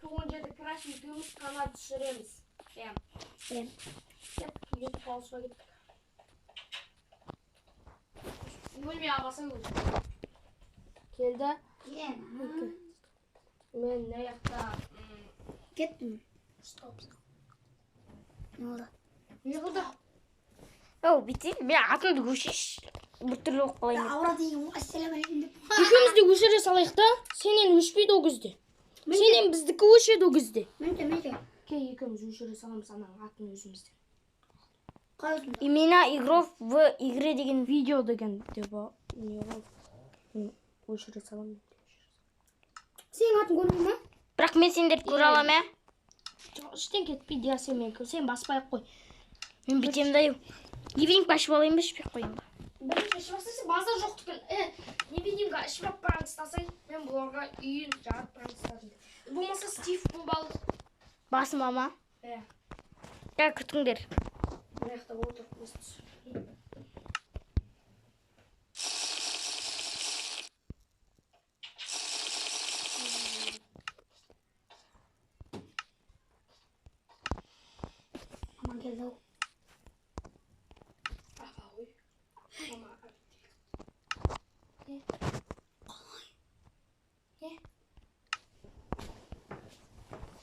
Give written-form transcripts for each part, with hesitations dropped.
туған жерде краш екеуміз канал түсіреміз. Кетіп қалысқа кеттік. Бөлме ағасың өзі. Келді. Мен аяқта кеттім. Не қылды? Бүйтейін, мен атымды көшеш. Бір түрлі оқып қалайын. Аура деген ассалямалейкум деп. Екеумізді өшіре салайық та. Сенен өшпейді ол кезде. Сенен біздікі өшеді ол кезде. Менде. Кей екеуміз өшіре саламыз ананың атын өзімізден. Имена игров в игре деген видео деген деп не ғой. Өшіре саламын. Сен атын көрмей ме? Бірақ мен сендерді көре алам, ә? Іштен кетпейді я сен баспай-ақ қой. Мен бітемді аю. Невидимка ашып алайын ба, ішпей қойын ба? Бірінші ішіп бастайсың, базар жоқ түгіл. Невидимка ішіп пранк істасаң, мен бұларға үйін жарып пранк істадым. Болмаса Стив бұл басым ама? Күтіңдер. Маяқта отырып көзді. Аман келді ау.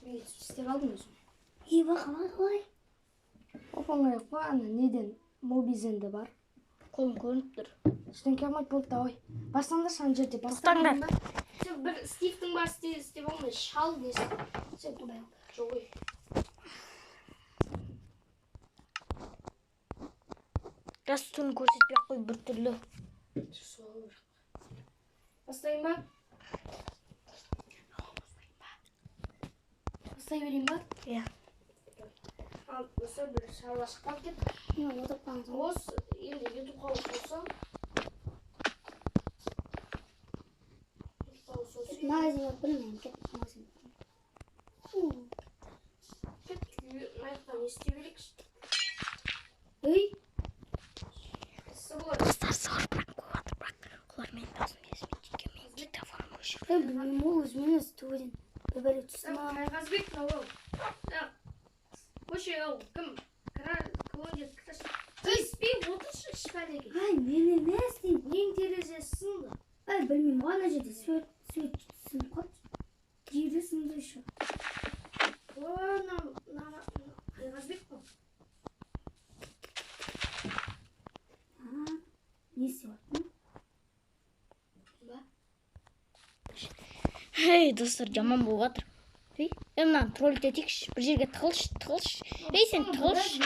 Істеп алдым өзім. Қалай? Опаңай ана неден мобизенді бар. Қолым көрініп тұр. Іштен келмейді болды давай. Бастаңдар сан жерде. Бастаңдар. Сен бір Стивтің бар істеп алмай шал несі. Сен құдай жоқ ой. Жас түн көрсетпей қой бір түрлі. Бастайын ба? Бастай берейін ба? Иә. Ал, осы бір шаруа шықпан кет. Осы, енді ютуб қауыз болса. Магазинге білмеймін, кет магазин. Кет, аяқтан не істей берейікші? Достар сығыр пранк қойғатыр, бірақ олар менің даусым есіме түйген мен диктофоным өшірді. Білмеймін, ол өзімен өзі төбеден бөбелі түсті ма? Қайғазбек тауыл. Көше ау, кім? Көліңдер кіріш. Іспей отыршы ішпәлеге. Мен емес деймін. Нең терезесі сынды? Білмеймін, ғана жерде свет сынып қалды. Жері сынды еще. Қайғазбек бұл. Не істеватырмын? Достар, жаман болып жатыр. Мынаны троллить етейікші, бір жерге тығылшы. Сен тығылшы.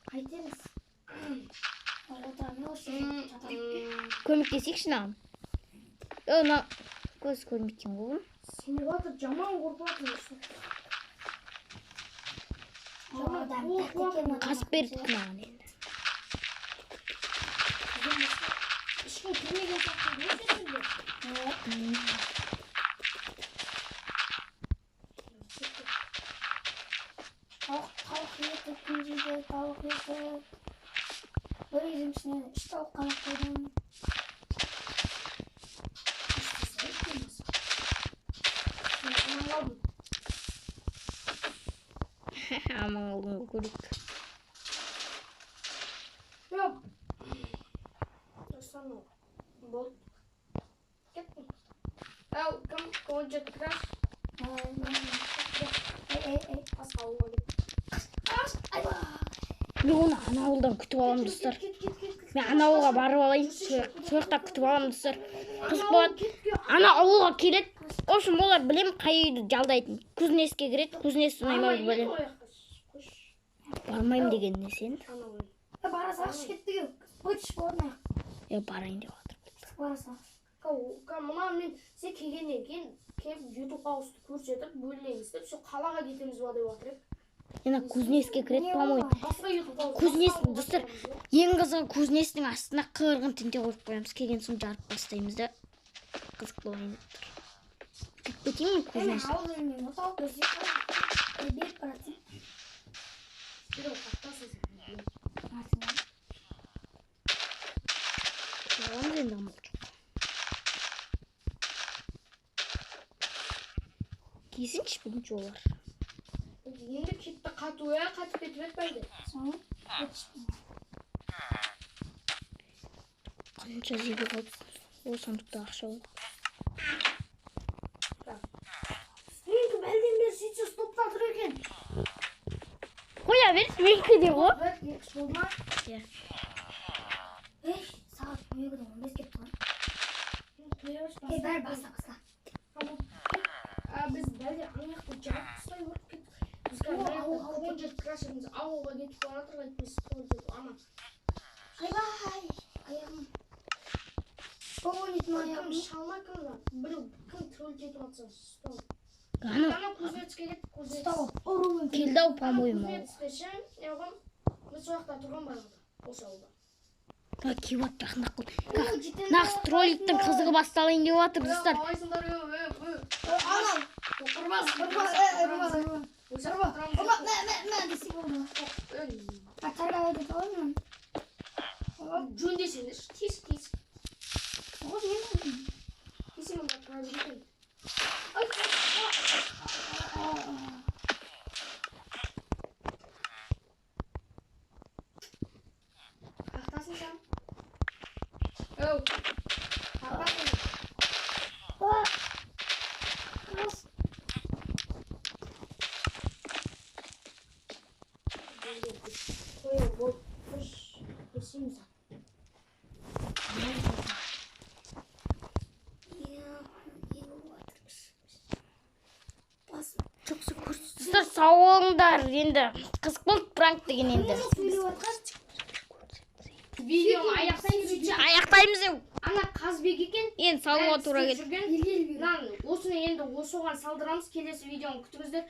Қайтеміз. Көмектесейікші наған. Мына көз көрмейткен ғой. Сені батыр жаман қорқатыр. Қасып бердік наған енді. Ешкім кірмеген сақты өтесіңдер. Тауық еті, күнжейде тауық еті. Бір үйдің ішіне 3 тауық қанат қойдым. Аман алдың көрік. Yok. Dostlarım bol. Gittim. Come konca crash. Asla olmadı. Мен оны ана ауылдан күтіп аламын, достар. Мен ана ауылға барып алайын, сояқта күтіп аламын, достар. Қызық болады. Ана ауылға келеді. В общем, олар білем қай үйді жалдайтын. Кузнецке кіреді, Кузнец ұнаймайды білем. Бармайым деген не сен? Бара сағыш кетті өтіш болмай. Барайын деп жатыр. Бара сағыш. Мұна мен сен келгеннен кейін келіп ютуб қауысты көрсетіп бөлінеміз деп сол қалаға кетеміз ба деп жатыр. Ена Кузнецке кіреді, по-моему. Кузнец, достар, ең қызығы Кузнецтің астына қырғын тінте қойып қоямыз. Келген соң жарып бастаймыз да. Қызық болайын деп тұр. Кіріп кетейін мен Кузнец? Оған енді амал жоқ. Бесінші бірінші олар. Енді кетті қату, қатып кетіп еді бәлде. Қанша жеге қалыпсың? Ол сандықта ақша болды. Менікі бәлден бері сөйтсе стопта тұр екен. Қоя бер, менікі де ғой. Бір, екі болды ма? Иә. Сағат 2:15 кеп тұр. Бәрі Баста. Біз бәлде аңяқты жарып тұстай өріп кеттік. Біз қуын жетіп крашымыз ауылға кетіп баратыр қайтпыз. Ана. Айбай. Аяғым. Ойнайтын аяғым. Кім шалма кім бар? Біреу кім тролл кетіп жатса стол. Ана Ана Кузнецке кетіп Кузнец. келді ау, по-моему. Кузнецке ше, еғым біз сояқта тұрған барғанда. Осы ауылда. Кеват тақнақ қыл. Нақсы тролликтің қызығы басталайын деп жатыр достар. Қалайсыңдар? Анам. Құрбас. Жөндесеңдер, тез. Тесің онда тұра беретін. Қақтасың сен? Өу. Қақтасың. Қойы бол. Қош. Есіміз. Достар, сау болыңдар. Енді қызық болды пранк деген енді. Видеоны Аяқтаймыз еу. Ана Қазбек екен. Енді салуға тура келді. Осыны енді осыған салдырамыз. Келесі видеоны күтіңіздер.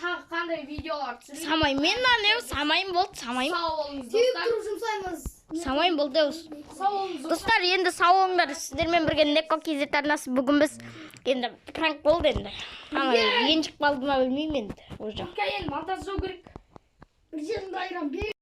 Тағы қандай видеолар түсірейік. Самай, мен анау самайым болды, самайым. Сау болыңыз достар. Самайым болды еу. Сау болыңыз Достар, енді сау болыңдар. Сіздермен бірге Неко KZ арнасы бүгін біз енді пранк болды енді. Ана еншік балды ма білмеймін енді. Енді монтаждау керек. Бір жерімді айырам.